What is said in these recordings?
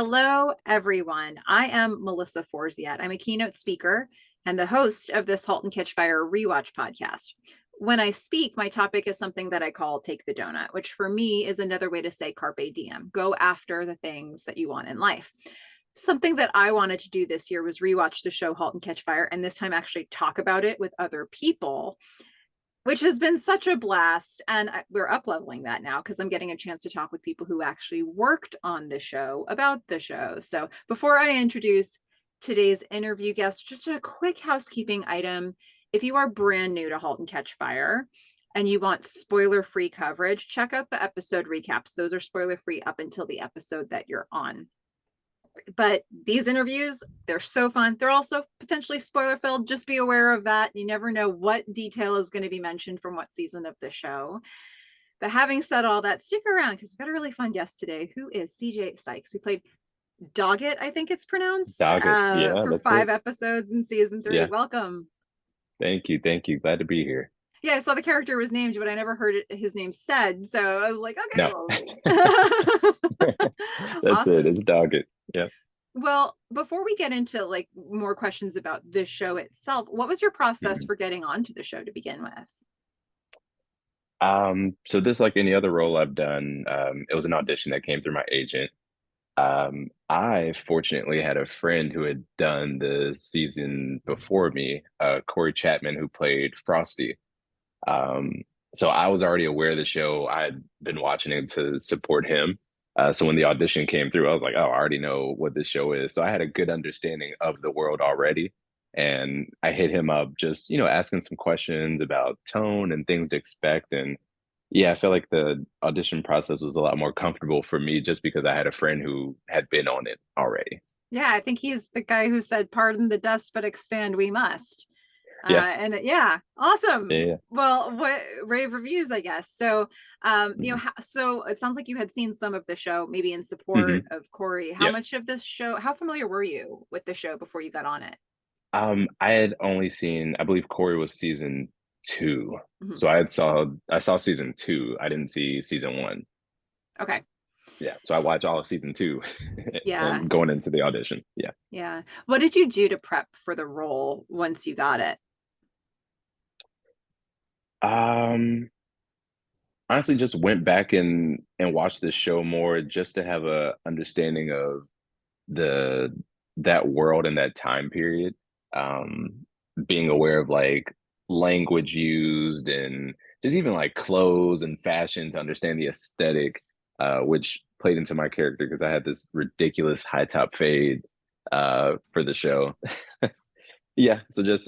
Hello, everyone. I am Melissa Forziat. I'm a keynote speaker and the host of this Halt and Catch Fire rewatch podcast. When I speak, my topic is something that I call Take the Doughnut, which for me is another way to say carpe diem, go after the things that you want in life. Something that I wanted to do this year was rewatch the show Halt and Catch Fire, and this time actually talk about it with other people, which has been such a blast. And we're up leveling that now because I'm getting a chance to talk with people who actually worked on the show about the show. So before I introduce today's interview guest, just a quick housekeeping item. If you are brand new to Halt and Catch Fire and you want spoiler-free coverage, check out the episode recaps. Those are spoiler-free up until the episode that you're on. But these interviews, they're so fun. They're also potentially spoiler filled. Just be aware of that. You never know what detail is going to be mentioned from what season of the show. But having said all that, stick around because we've got a really fun guest today who is CJ Sykes, who played Dogget, I think it's pronounced, Dogget. Yeah, for that's 5 it. episodes in season 3. Yeah. Welcome. Thank you. Thank you. Glad to be here. Yeah, I saw the character was named, but I never heard his name said. So I was like, okay, No. well. That's it. Awesome. It's Dogget. Yeah. Well, before we get into like more questions about the show itself, what was your process Mhm. for getting onto the show to begin with? So this, like any other role I've done, it was an audition that came through my agent. I fortunately had a friend who had done the season before me, Corey Chapman, who played Frosty. Um, so I was already aware of the show. I had been watching it to support him. So when the audition came through, I was like, oh, I already know what this show is. So I had a good understanding of the world already. And I hit him up just, asking some questions about tone and things to expect. And yeah, I felt like the audition process was a lot more comfortable for me just because I had a friend who had been on it already. Yeah, I think he's the guy who said, "Pardon the dust, but expand we must." Yeah. And yeah, awesome. Yeah. Well, what rave reviews, I guess. So, Yeah. so it sounds like you had seen some of the show, maybe in support Hmm. of Corey. How Yeah. much of this show? How familiar were you with the show before you got on it? I had only seen, I believe Corey was season two. Mhm. So I saw season two. I didn't see season one. Okay. Yeah. So I watched all of season two Yeah. and going into the audition. Yeah. Yeah. What did you do to prep for the role once you got it? Um, Honestly just went back and watched the show more just to have a understanding of the that world and that time period. Being aware of like language used and just even like clothes and fashion to understand the aesthetic, which played into my character because I had this ridiculous high top fade for the show. Yeah, so just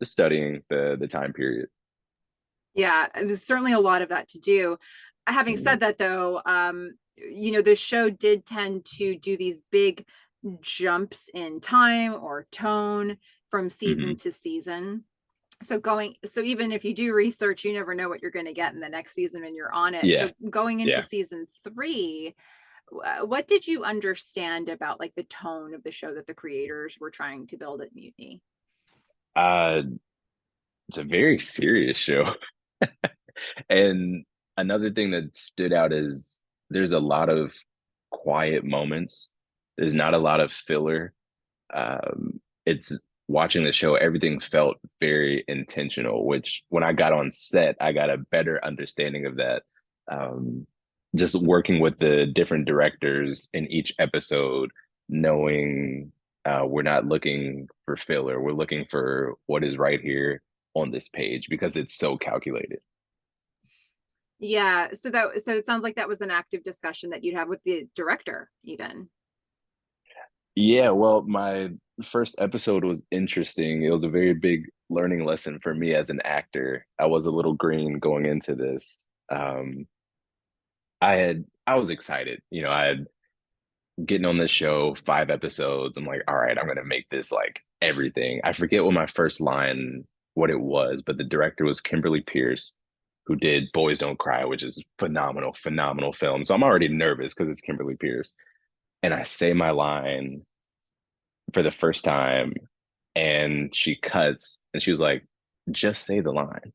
studying the time period. Yeah, there's certainly a lot of that to do. Having Mhm. said that, though, the show did tend to do these big jumps in time or tone from season Mhm. to season. So even if you do research, you never know what you're going to get in the next season when you're on it. So Yeah, going into yeah. season 3, what did you understand about like the tone of the show that the creators were trying to build at Mutiny? Uh, it's a very serious show. And another thing that stood out is there's a lot of quiet moments. There's not a lot of filler. It's watching the show, everything felt very intentional, which when I got on set, I got a better understanding of that. Um, just working with the different directors in each episode, knowing we're not looking for filler, we're looking for what is right here on this page because it's so calculated. Yeah, so it sounds like that was an active discussion that you'd have with the director even. Yeah, well, my first episode was interesting. It was a very big learning lesson for me as an actor. I was a little green going into this. I was excited. I had getting on this show, 5 episodes. I'm like, all right, I'm gonna make this like everything. I forget what my first line, what it was, but the director was Kimberly Pierce, who did Boys Don't Cry, which is phenomenal, phenomenal film. So I'm already nervous because it's Kimberly Pierce. And I say my line for the first time and she cuts and she was like, just say the line.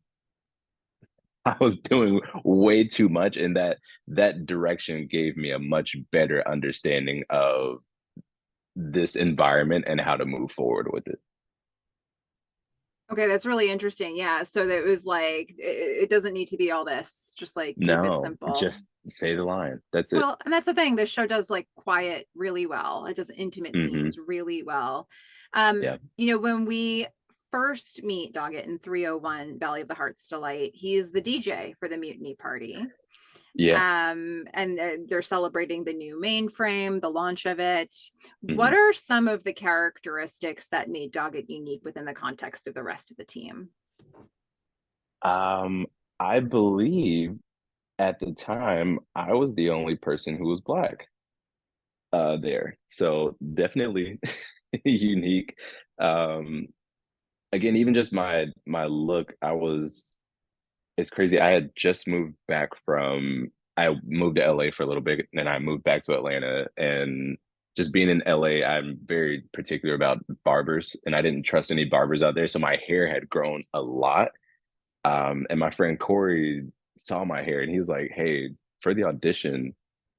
I was doing way too much, and that direction gave me a much better understanding of this environment and how to move forward with it. Okay, that's really interesting. Yeah. So that it was like it doesn't need to be all this. Just like keep it No, simple. just say the line. That's it. Well, and that's the thing. This show does like quiet really well. It does intimate Hmm. scenes really well. Yeah. When we first meet Dogget in 301 Valley of the Heart's Delight, he's the DJ for the mutiny party. Yeah. And they're celebrating the new mainframe, the launch of it. What Hmm. are some of the characteristics that made Dogget unique within the context of the rest of the team? Um, I believe at the time I was the only person who was black there. So definitely unique. Um, Again, even just my look, it's crazy. I had just moved back from I moved to LA for a little bit, and then I moved back to Atlanta. And just being in LA, I'm very particular about barbers, and I didn't trust any barbers out there. So my hair had grown a lot. And my friend Corey saw my hair and he was like, "Hey, for the audition,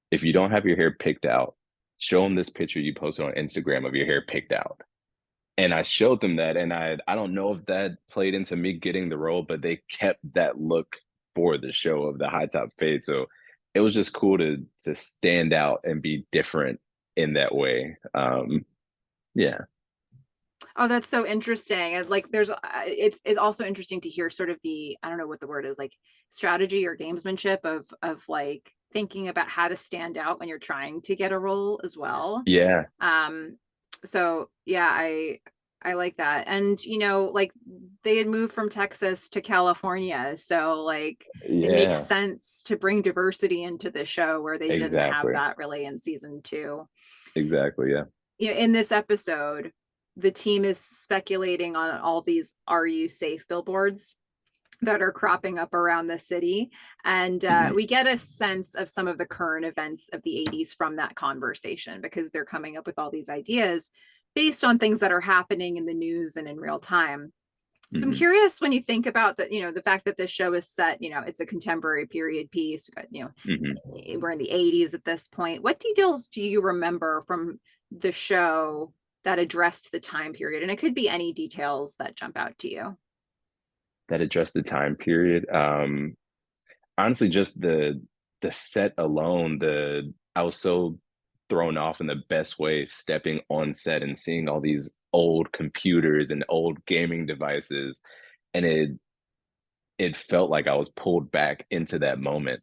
if you don't have your hair picked out, show him this picture you posted on Instagram of your hair picked out." And I showed them that, and I don't know if that played into me getting the role, but they kept that look for the show of the high top fade. So it was just cool to stand out and be different in that way. Yeah. Oh, that's so interesting. And like, there's, it's also interesting to hear sort of the, I don't know what the word is, like strategy or gamesmanship of like thinking about how to stand out when you're trying to get a role as well. Yeah. Um, so yeah, I like that. And like they had moved from Texas to California, so like it makes Yeah. sense to bring diversity into the show where they didn't have Exactly. that really in season two. Exactly. Yeah. In this episode, the team is speculating on all these "Are you safe" billboards that are cropping up around the city. And Hmm. we get a sense of some of the current events of the 80s from that conversation because they're coming up with all these ideas based on things that are happening in the news and in real time. So I'm Hmm. curious when you think about that, the fact that this show is set, it's a contemporary period piece, Hmm. we're in the 80s at this point. What details do you remember from the show that addressed the time period? And it could be any details that jump out to you. That addressed the time period. Honestly, just the set alone, the I was so thrown off in the best way, stepping on set and seeing all these old computers and old gaming devices, and it felt like I was pulled back into that moment.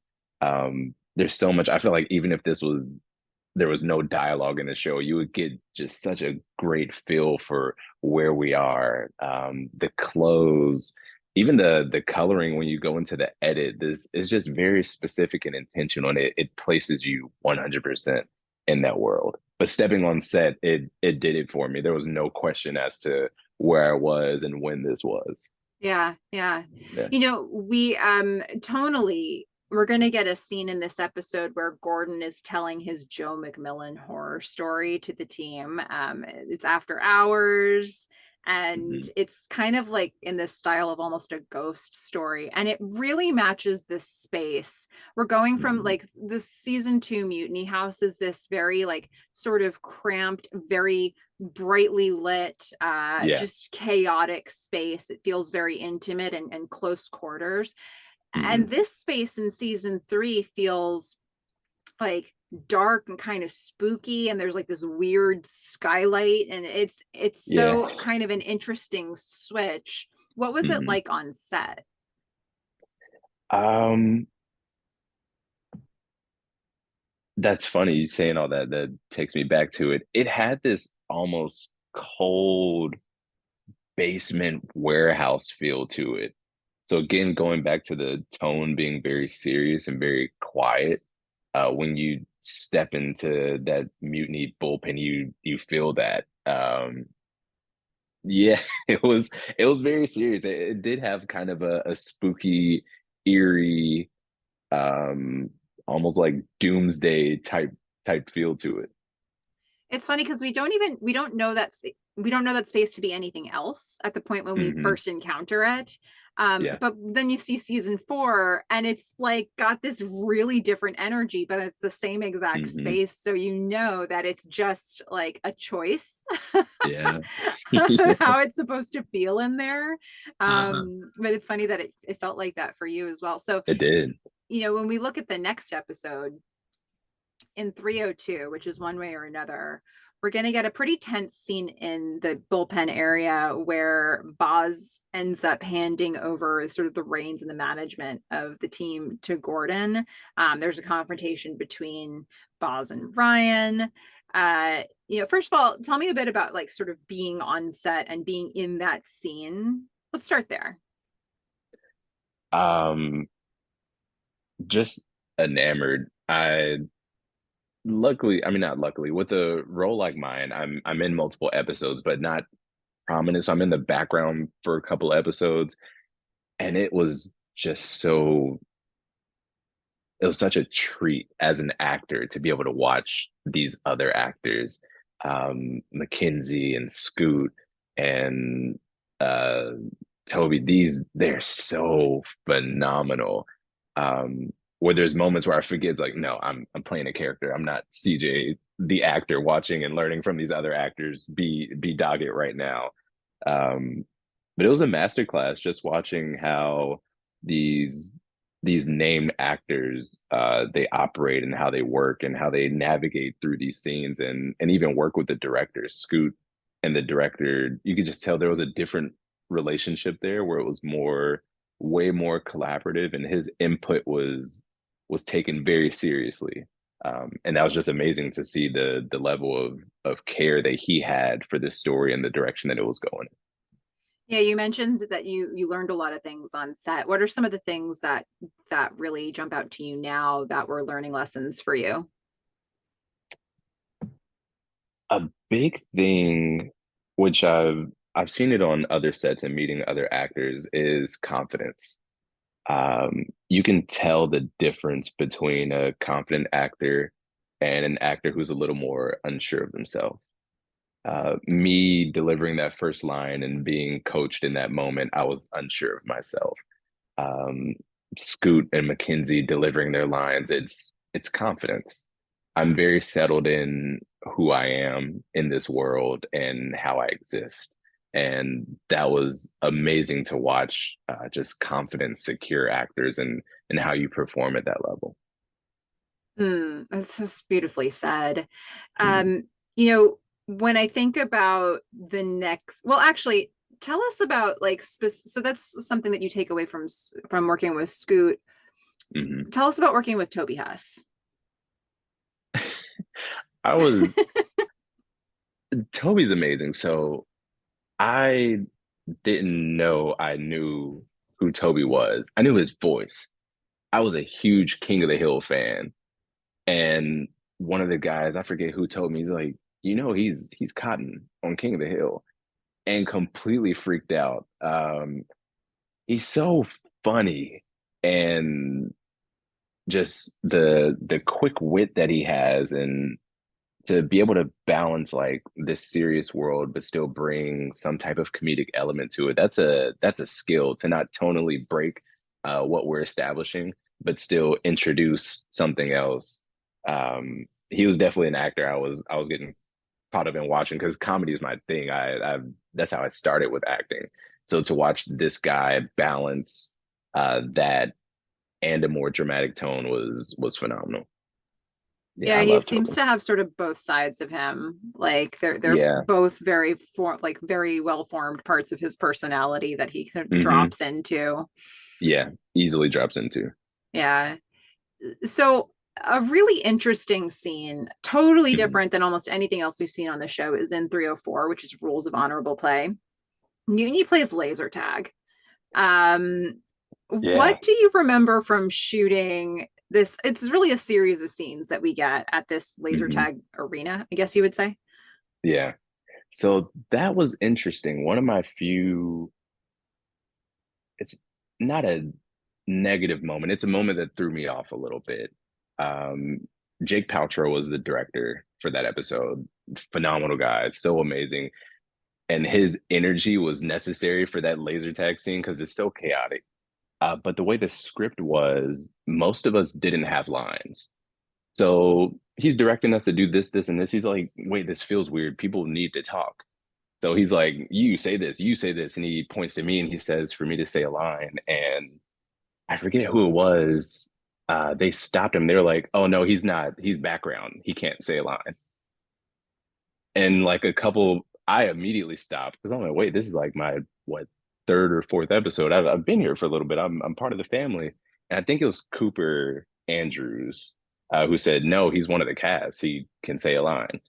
There's so much. I feel like even if there was no dialogue in the show, you would get just such a great feel for where we are. The clothes, even the coloring when you go into the edit, this is just very specific and intentional, and it places you 100% in that world. But stepping on set, it did it for me. There was no question as to where I was and when this was. Yeah, yeah. Yeah. We tonally we're going to get a scene in this episode where Gordon is telling his Joe McMillan horror story to the team. It's after hours and Hmm. it's kind of like in this style of almost a ghost story and it really matches this space. We're going from Hmm. like the season 2 Mutiny House is this very like sort of cramped, very brightly lit, Yeah. just chaotic space. It feels very intimate and close quarters. And Hmm. this space in season 3 feels like dark and kind of spooky and there's like this weird skylight and it's Yeah. so kind of an interesting switch. What was it Hmm. like on set? Um, That's funny you saying all that. That takes me back to it. It had this almost cold basement warehouse feel to it. So again, going back to the tone being very serious and very quiet, when you step into that mutiny bullpen, you feel that. Yeah, it was very serious. It did have kind of a spooky, eerie, um, almost like doomsday type feel to it. It's funny because we don't know that we don't know that space to be anything else at the point when we Hmm. first encounter it. Yeah. But then you see season 4 and it's like got this really different energy, but it's the same exact Hmm. space. So you know that it's just like a choice Yeah. of Yeah. how it's supposed to feel in there. Uh-huh. But it's funny that it felt like that for you as well. So, It did. when we look at the next episode, in 302, which is One Way or Another, we're going to get a pretty tense scene in the bullpen area where Boz ends up handing over sort of the reins and the management of the team to Gordon. There's a confrontation between Boz and Ryan. First of all, tell me a bit about like sort of being on set and being in that scene. Let's start there. Um, just enamored. I luckily, I mean not luckily, with a role like mine, I'm in multiple episodes, but not prominent. So I'm in the background for a couple episodes, and it was just so it was such a treat as an actor to be able to watch these other actors, Mackenzie and Scoot and uh, Toby. They're so phenomenal. Where there's moments where I forget, it's like, no, I'm playing a character. I'm not CJ, the actor, watching and learning from these other actors. Be Dogget right now. Um, but it was a masterclass just watching how these these named actors they operate and how they work and how they navigate through these scenes and even work with the director Scoot and the director. You could just tell there was a different relationship there where it was way more collaborative, and his input was taken very seriously. And that was just amazing to see the level of care that he had for this story and the direction that it was going. Yeah, you mentioned that you learned a lot of things on set. What are some of the things that really jump out to you now that were learning lessons for you? A big thing, which I've seen it on other sets and meeting other actors, is confidence. You can tell the difference between a confident actor and an actor who's a little more unsure of themselves. Me delivering that first line and being coached in that moment, I was unsure of myself. Um, Scoot and Mackenzie delivering their lines, it's confidence. I'm very settled in who I am in this world and how I exist. And that was amazing to watch, just confident, secure actors and how you perform at that level. That's just beautifully said. Mm. Um, you know, when I think about the next, well, actually, tell us about like so that's something that you take away from working with Scoot. Hmm. Tell us about working with Toby Huss. I was Toby's amazing. So I didn't know I knew who Toby was. I knew his voice. I was a huge King of the Hill fan. And one of the guys, I forget who told me, he's like, he's Cotton on King of the Hill, and completely freaked out. He's so funny and just the quick wit that he has, and to be able to balance like this serious world but still bring some type of comedic element to it. That's a skill to not tonally break what we're establishing, but still introduce something else. He was definitely an actor I was getting caught up in watching because comedy is my thing. I that's how I started with acting. So to watch this guy balance that and a more dramatic tone was phenomenal. Yeah, Yeah, I he love seems Toby. to have sort of both sides of him. Like they're Yeah. both very well formed parts of his personality that he kind of Hmm. drops into. Yeah, easily drops into. Yeah. So a really interesting scene, totally Hmm. different than almost anything else we've seen on the show, is in 304, which is Rules of Honorable Play. Mutiny plays laser tag. Um, Yeah, what do you remember from shooting this? It's really a series of scenes that we get at this laser hmm, tag arena, I guess you would say. yeah. So that was interesting. One of my few, it's not a negative moment. It's a moment that threw me off a little bit. Um, Jake Paltrow was the director for that episode. phenomenal guy, so amazing. And his energy was necessary for that laser tag scene because it's so chaotic. But the way the script was, most of us didn't have lines. So he's directing us to do this, this, and this. He's like, wait, this feels weird. People need to talk. So he's like, you say this. And he points to me and he says for me to say a line. And I forget who it was. They stopped him. They're like, oh, no, he's not. He's background. He can't say a line. And like a couple, I immediately stopped because I'm like, wait, this is like my what third or fourth episode. I've been here for a little bit. I'm part of the family, and I think it was Cooper Andrews who said, no, he's one of the cast. He can say a line.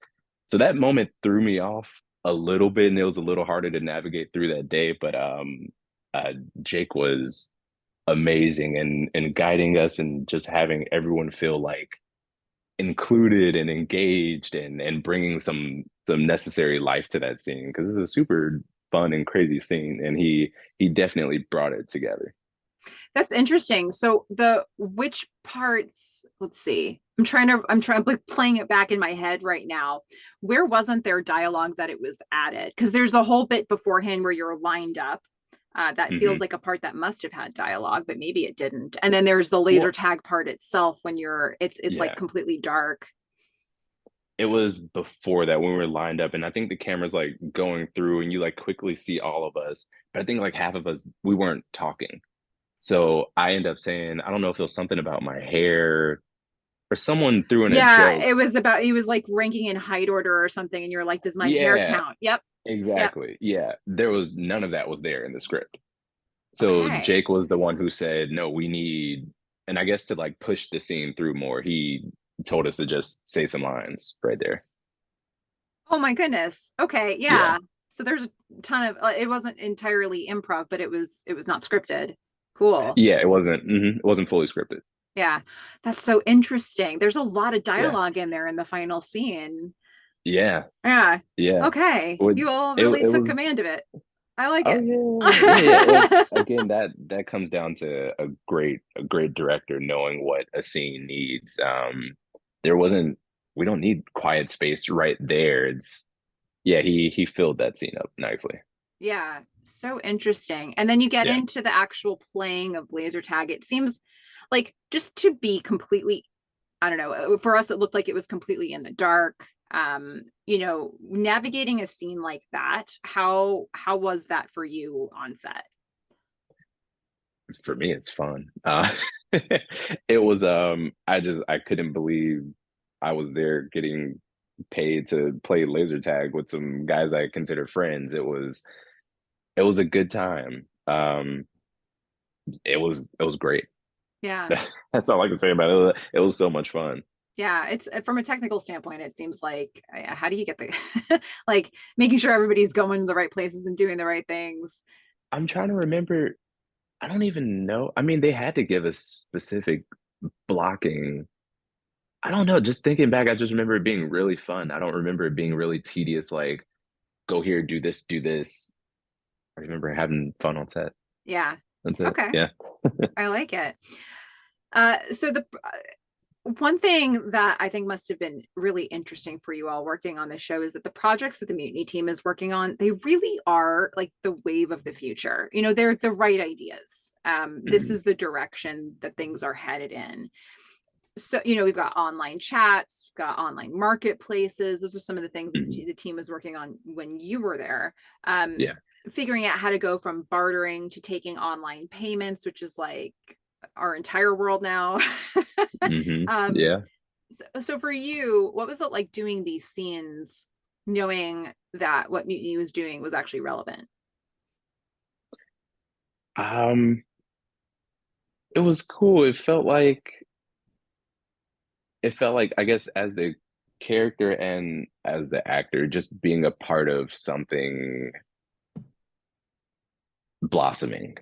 So that moment threw me off a little bit, and it was a little harder to navigate through that day. But uh, Jake was amazing and guiding us and just having everyone feel like included and engaged and bringing some necessary life to that scene because it's a super fun and crazy scene and he definitely brought it together. That's interesting. So the which parts, let's see. I'm like playing it back in my head right now. Where wasn't there dialogue that it was added? Because there's the whole bit beforehand where you're lined up. That feels Hmm. like a part that must have had dialogue, but maybe it didn't. And then there's the laser Well, tag part itself when it's like yeah, completely dark. it was before that when we were lined up and I think the camera's like going through and you like quickly see all of us, but I think like half of us we weren't talking. So I end up saying, I don't know if it was something about my hair or someone threw in a Yeah, joke. it was like ranking in height order or something, and you're like, does my hair Yeah, count? Yep. Yep. exactly. Yeah, there was none of that was there in the script. So Okay. Jake was the one who said, no, we need, and I guess to like push the scene through more, he told us to just say some lines right there. Oh my goodness. Okay. Yeah. Yeah. So there's a ton of it wasn't entirely improv, but it was not scripted. Cool. Yeah, it wasn't fully scripted. Yeah. That's so interesting. There's a lot of Yeah. dialogue in there in the final scene. Yeah. Yeah. Yeah. Okay. It, You all really it took was, command of it. I like oh it. yeah, yeah, yeah. Well, again, that comes down to a great director knowing what a scene needs. There wasn't, we don't need quiet space right there. It's, yeah, he filled that scene up nicely. Yeah, so interesting. And then you get Yeah. into the actual playing of laser tag. It seems like just to be completely, I don't know, for us it looked like it was completely in the dark. Navigating a scene like that, how was that for you on set? For me, it's fun. It was I couldn't believe I was there getting paid to play laser tag with some guys I consider friends. It was a good time. It was great. Yeah. That's all I can say about it. It was so much fun. Yeah, it's from a technical standpoint, it seems like how do you get the like making sure everybody's going to the right places and doing the right things? I'm trying to remember. I don't even know. I mean, they had to give us specific blocking. I don't know. Just thinking back, I just remember it being really fun. I don't remember it being really tedious, like go here, do this, do this. I remember having fun on set. Yeah. That's it. Okay. Yeah. I like it. So the one thing that I think must have been really interesting for you all working on the show is that the projects that the Mutiny team is working on, they really are like the wave of the future. They're the right ideas. This Mhm. is the direction that things are headed in. So, we've got online chats, we've got online marketplaces. Those are some of the things that Mhm. the team was working on when you were there. Um, Yeah. Figuring out how to go from bartering to taking online payments, which is like our entire world now. um, Yeah. so for you, what was it like doing these scenes, knowing that what Mutiny was doing was actually relevant? Um, it was cool. It felt like I guess as the character and as the actor, just being a part of something blossoming.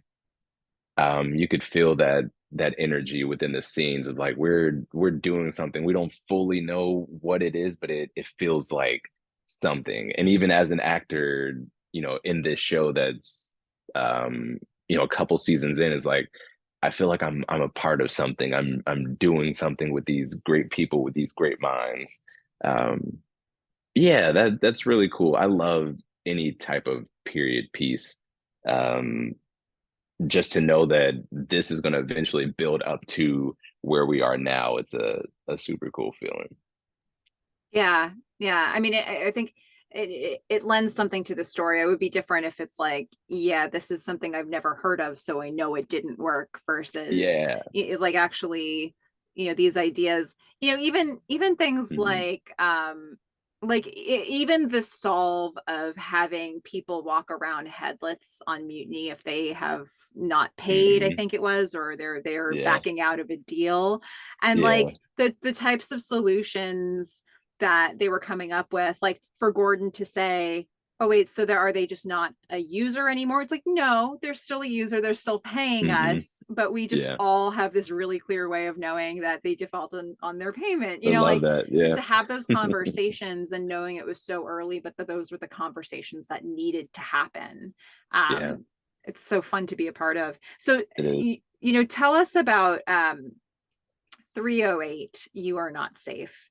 You could feel that energy within the scenes of like we're doing something. We don't fully know what it is, but it feels like something. And even as an actor, in this show that's a couple seasons in, is like I feel like I'm a part of something. I'm doing something with these great people with these great minds. Um, Yeah, that's really cool. I love any type of period piece. Um, just to know that this is going to eventually build up to where we are now, it's a super cool feeling. Yeah, yeah. I mean, I think it lends something to the story. It would be different if it's like, yeah, this is something I've never heard of, so I know it didn't work, versus Yeah. like actually, these ideas, even things Hmm. like even the solve of having people walk around headless on mutiny if they have not paid, I Hmm. think it was, or they're Yeah. backing out of a deal, and Yeah. like the types of solutions that they were coming up with, like for Gordon to say, oh wait, so are they just not a user anymore? It's like, no, they're still a user, they're still paying Hmm. us, but we just Yeah. all have this really clear way of knowing that they default on their payment, I love like that. just Yeah. to have those conversations and knowing it was so early, but that those were the conversations that needed to happen. Yeah, It's so fun to be a part of. So it is. tell us about 308, You Are Not Safe.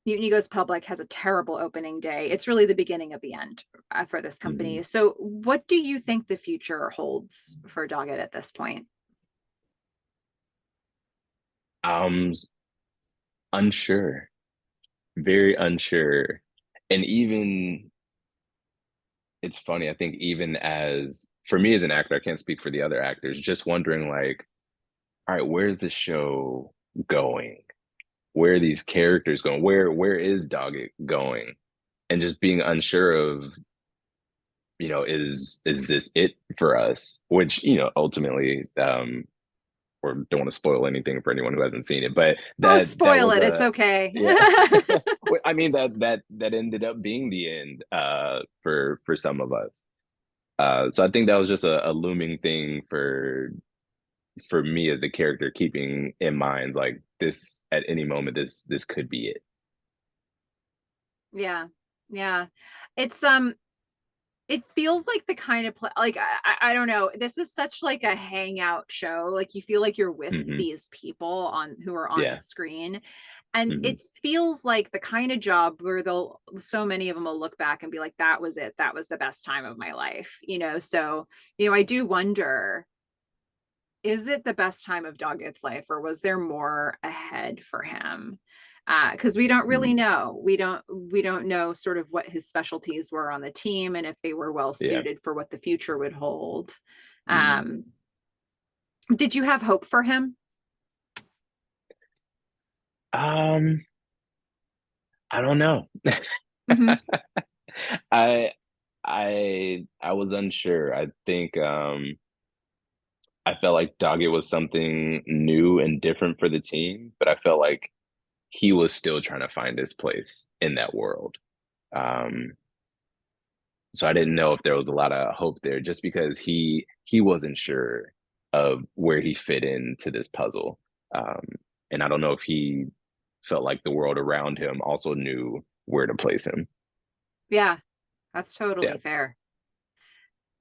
Mutiny Goes Public has a terrible opening day. It's really the beginning of the end for this Hmm. company. So, what do you think the future holds for Dogget at this point? I'm unsure, very unsure. And even it's funny, I think even as for me as an actor, I can't speak for the other actors, just wondering like, all right, where's the show going? Where are these characters going? Where is Doggett going? And just being unsure of, is this it for us? Which, ultimately, or don't want to spoil anything for anyone who hasn't seen it, but Oh, that spoil was it. It's okay. yeah. Well, I mean that ended up being the end for some of us. So I think that was just a looming thing for me as a character, keeping in mind like this at any moment this could be it. Yeah. Yeah. It's it feels like the kind of play, like I don't know, this is such like a hangout show, like you feel like you're with Hmm. these people on who are on Yeah. screen, and Hmm. it feels like the kind of job where they'll so many of them will look back and be like, that was it, that was the best time of my life, so I do wonder, is it the best time of Doggett's life, or was there more ahead for him? Because we don't really know. We don't know sort of what his specialties were on the team, and if they were well Yeah. suited for what the future would hold. Hmm. Um, did you have hope for him? Um, I don't know. Mm-hmm. I I was unsure. I think I felt like Doggett was something new and different for the team, but I felt like he was still trying to find his place in that world. Um, so I didn't know if there was a lot of hope there just because he wasn't sure of where he fit into this puzzle. Um, and I don't know if he felt like the world around him also knew where to place him. Yeah, that's Yeah. totally fair.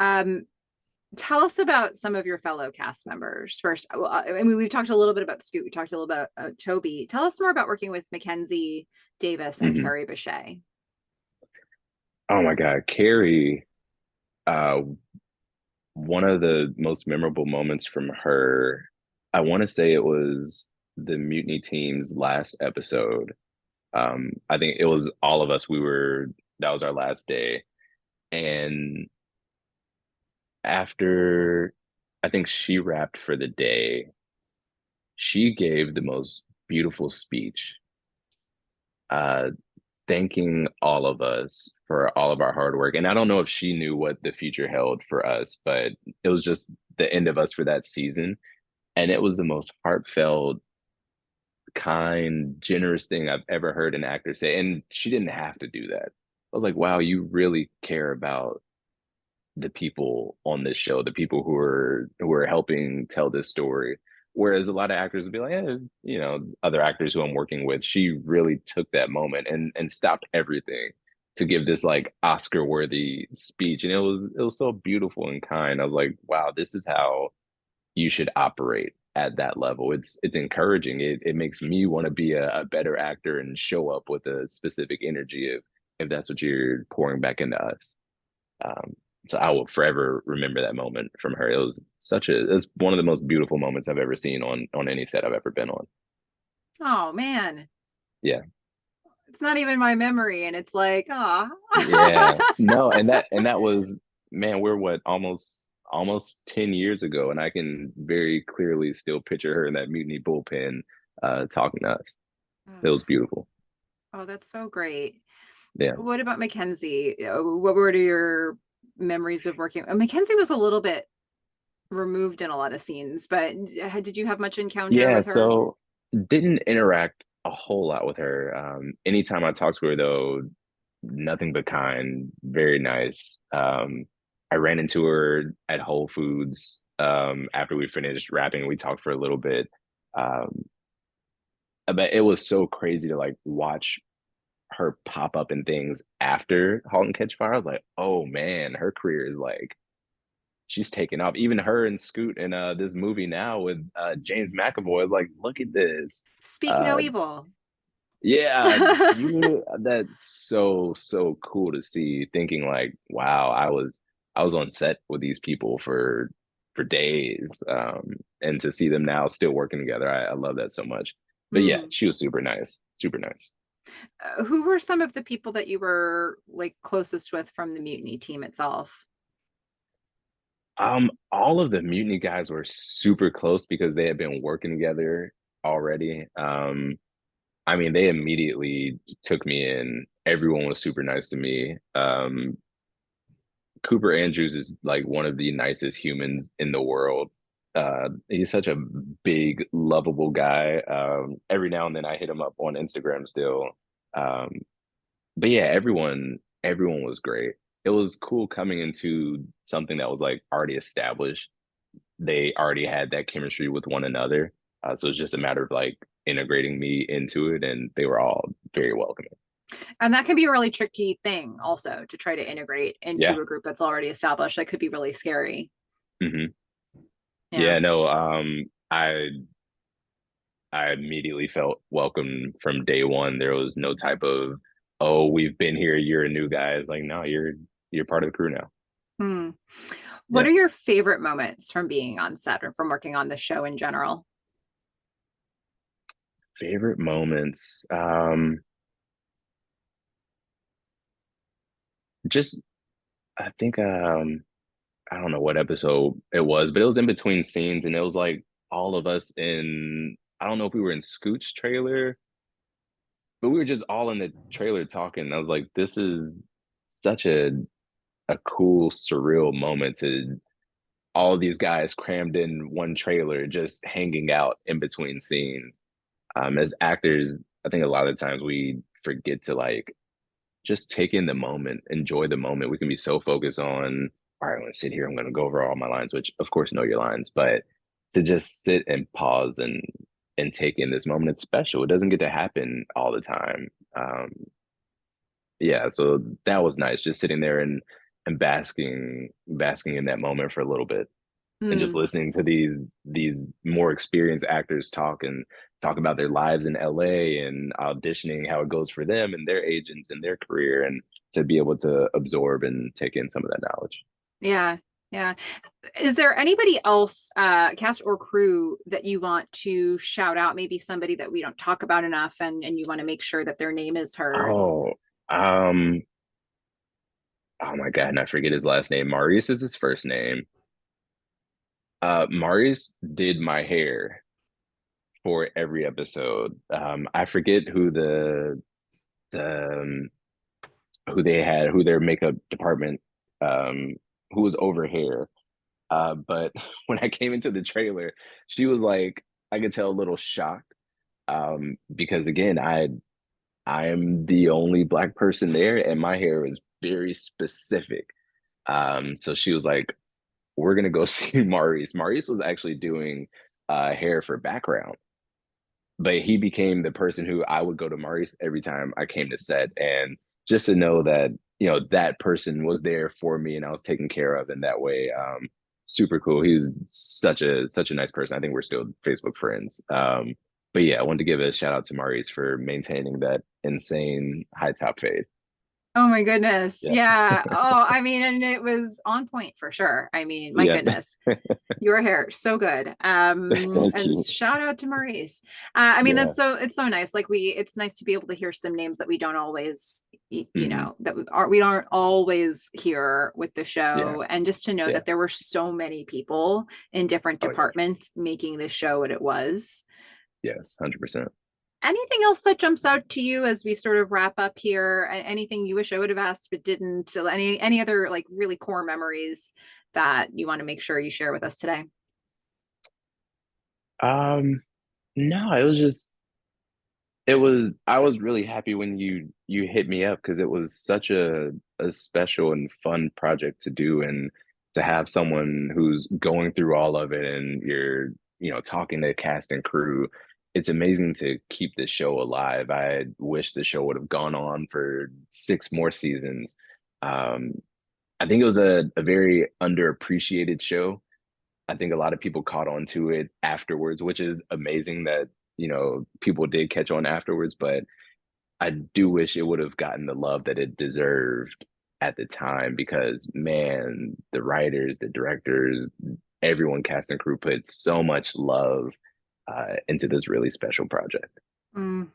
Um, Tell us about some of your fellow cast members first. Well, I mean, we've talked a little bit about Scoot. We talked a little bit about Toby. Tell us more about working with Mackenzie Davis and Hmm. Carrie Bechet. Oh my God, Carrie, uh, one of the most memorable moments from her, I want to say it was the Mutiny team's last episode. I think it was all of us. That was our last day. And after I think she wrapped for the day, she gave the most beautiful speech, uh, thanking all of us for all of our hard work. And I don't know if she knew what the future held for us, but it was just the end of us for that season. And it was the most heartfelt, kind, generous thing I've ever heard an actor say. And she didn't have to do that. I was like, wow, you really care about the people on this show, the people who are helping tell this story. Whereas a lot of actors would be like, other actors who I'm working with, she really took that moment and stopped everything to give this like Oscar worthy speech. And it was so beautiful and kind. I was like, wow, this is how you should operate at that level. It's encouraging. It makes me want to be a better actor and show up with a specific energy if that's what you're pouring back into us. Um, so I will forever remember that moment from her. It's one of the most beautiful moments I've ever seen on any set I've ever been on. Oh man, Yeah. it's not even my memory, and it's like, ah. Yeah. No, and that was, man, we're what, almost 10 years ago, and I can very clearly still picture her in that mutiny bullpen talking to us. It was beautiful. Oh, that's so great. Yeah. What about Mackenzie? What were your memories of working? Mackenzie was a little bit removed in a lot of scenes, but did you have much encounter Yeah, with her? so didn't interact a whole lot with her. Anytime I talked to her though, nothing but kind, very nice. I ran into her at Whole Foods after we finished rapping. We talked for a little bit. Um, but it was so crazy to like watch her pop up in things after Halt and Catch Fire. I was like, oh man, her career is like she's taken off. Even her and Scoot in this movie now with James McAvoy. Like, look at this. Speak no Uh, evil. yeah, you. That's so cool to see. Thinking like, wow, I was on set with these people for days, and to see them now still working together, I love that so much. But yeah, Hmm. she was super nice, super nice. Who were some of the people that you were like closest with from the mutiny team itself? All of the Mutiny guys were super close because they had been working together already. I mean, they immediately took me in. Everyone was super nice to me. Cooper Andrews is like one of the nicest humans in the world. He's such a big, lovable guy. Every now and then I hit him up on Instagram still. Um, but yeah, everyone was great. It was cool coming into something that was like already established. They already had that chemistry with one another. So it's just a matter of like integrating me into it, and they were all very welcoming. And that can be a really tricky thing also to try to integrate Yeah. into a group that's already established. That could be really scary. Hmm. Yeah. Yeah, no, I immediately felt welcome from day one. There was no type of, oh, we've been here, you're a new guy. It's like, no, you're part of the crew now. Hmm. What Yeah. are your favorite moments from being on set or from working on the show in general? Favorite moments. Just I think I don't know what episode it was, but it was in between scenes and it was like all of us in, I don't know if we were in Scoot's trailer, but we were just all in the trailer talking. I was like, this is such a cool, surreal moment to all these guys crammed in one trailer, just hanging out in between scenes. As actors, I think a lot of times we forget to like just take in the moment, enjoy the moment. We can be so focused on, all right, I'm going to sit here, I'm going to go over all my lines, which of course know your lines, but to just sit and pause and take in this moment, it's special. It doesn't get to happen all the time. Yeah, so that was nice, just sitting there and basking in that moment for a little bit and just Hmm. listening to these more experienced actors talk about their lives in LA and auditioning, how it goes for them and their agents and their career, and to be able to absorb and take in some of that knowledge. Yeah. Yeah. Is there anybody else, cast or crew, that you want to shout out? Maybe somebody that we don't talk about enough, and you want to make sure that their name is heard? Oh, um, oh my God, and I forget his last name. Maurice is his first name. Maurice did my hair for every episode. I forget the who they had, who their makeup department, um, who was over hair. But when I came into the trailer, she was like, I could tell a little shocked, because again, I am the only black person there, and my hair is very specific. So she was like, "We're gonna go see Maurice." Maurice was actually doing hair for background, but he became the person who I would go to Maurice every time I came to set, and just to know that that person was there for me and I was taken care of in that way. Super cool. He was such a nice person. I think we're still Facebook friends. But yeah, I wanted to give a shout out to Maurice for maintaining that insane high top fade. Oh my goodness. Yeah. Yeah. Oh, I mean, and it was on point for sure. I mean, my Yeah. goodness. Your hair so good. Thank And you. shout out to Maurice. I mean, Yeah. that's so it's so nice. Like it's nice to be able to hear some names that we don't always, Hmm. that we aren't always here with the Yeah. show, and just to know Yeah. that there were so many people in different Oh yeah. departments making this show what it was. Yes. 100%. Anything else that jumps out to you as we sort of wrap up here? Anything you wish I would have asked but didn't? So any other like really core memories that you want to make sure you share with us today? Um, no, it was just it was I was really happy when you hit me up because it was such a special and fun project to do and to have someone who's going through all of it and you're, talking to cast and crew. It's amazing to keep this show alive. I wish the show would have gone on for 6 more seasons. Um, I think it was a very underappreciated show. I think a lot of people caught on to it afterwards, which is amazing that, people did catch on afterwards, but I do wish it would have gotten the love that it deserved at the time because man, the writers, the directors, everyone cast and crew put so much love into this really special project. Mm,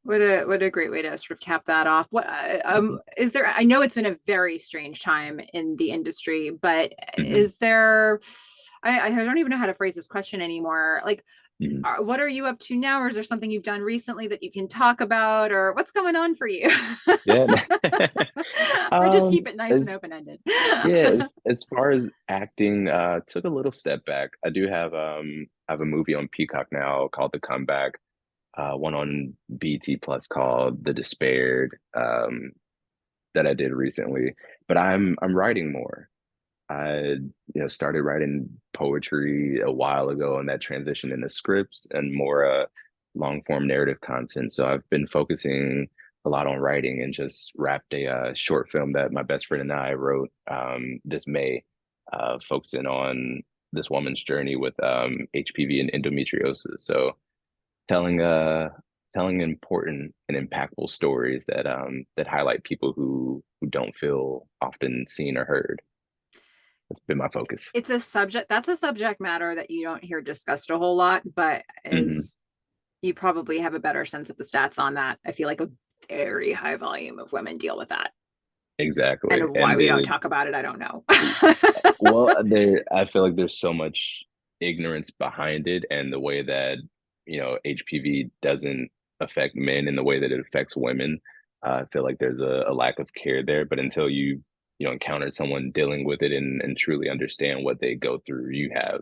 what a great way to sort of cap that off. What Mhm. is there? I know it's been a very strange time in the industry, but Mhm. is there? I don't even know how to phrase this question anymore. Like, Mhm. what are you up to now, or is there something you've done recently that you can talk about, or what's going on for you? Yeah. Or just keep it nice and As open ended. Yeah, as far as acting, took a little step back. I do have a movie on Peacock now called The Comeback, one on BT Plus called The Despaired, that I did recently. But I'm writing more. I started writing poetry a while ago, and that transitioned into scripts and more long form narrative content. So I've been focusing a lot on writing and just wrapped a short film that my best friend and I wrote this May, focusing on this woman's journey with HPV and endometriosis. So telling uh telling important and impactful stories that highlight people who don't feel often seen or heard. That's been my focus. It's a subject that's a subject matter that you don't hear discussed a whole lot, but Hmm. is you probably have a better sense of the stats on that. I feel like a very high volume of women deal with that. Exactly. And why And we don't the talk about it, I don't know. well, there I feel like there's so much ignorance behind it and the way that, HPV doesn't affect men in the way that it affects women. I feel like there's a lack of care there, but until encounter someone dealing with it and truly understand what they go through, you have,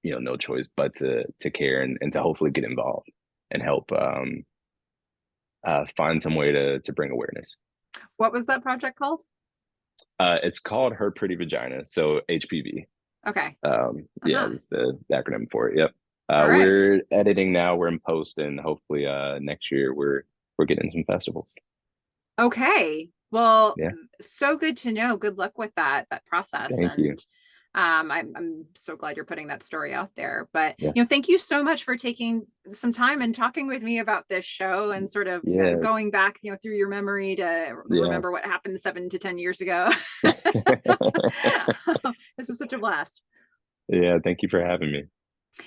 no choice but to care and to hopefully get involved and help find some way to bring awareness. What was that project called? It's called Her Pretty Vagina, so HPV. Okay. Yeah, Uh-huh. that's the acronym for it. Yep. All right. We're editing now. We're in post, and hopefully, next year we're getting some festivals. Okay. Well, Yeah. so good to know. Good luck with that process. Thank you. And I'm so glad you're putting that story out there. But Yeah. thank you so much for taking some time and talking with me about this show and sort of Yeah. going back, through your memory to Yeah. remember what happened 7 to 10 years ago. This is such a blast. Yeah. Thank you for having me.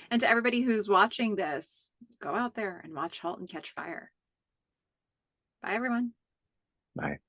And to everybody who's watching this, go out there and watch Halt and Catch Fire. Bye, everyone. Bye.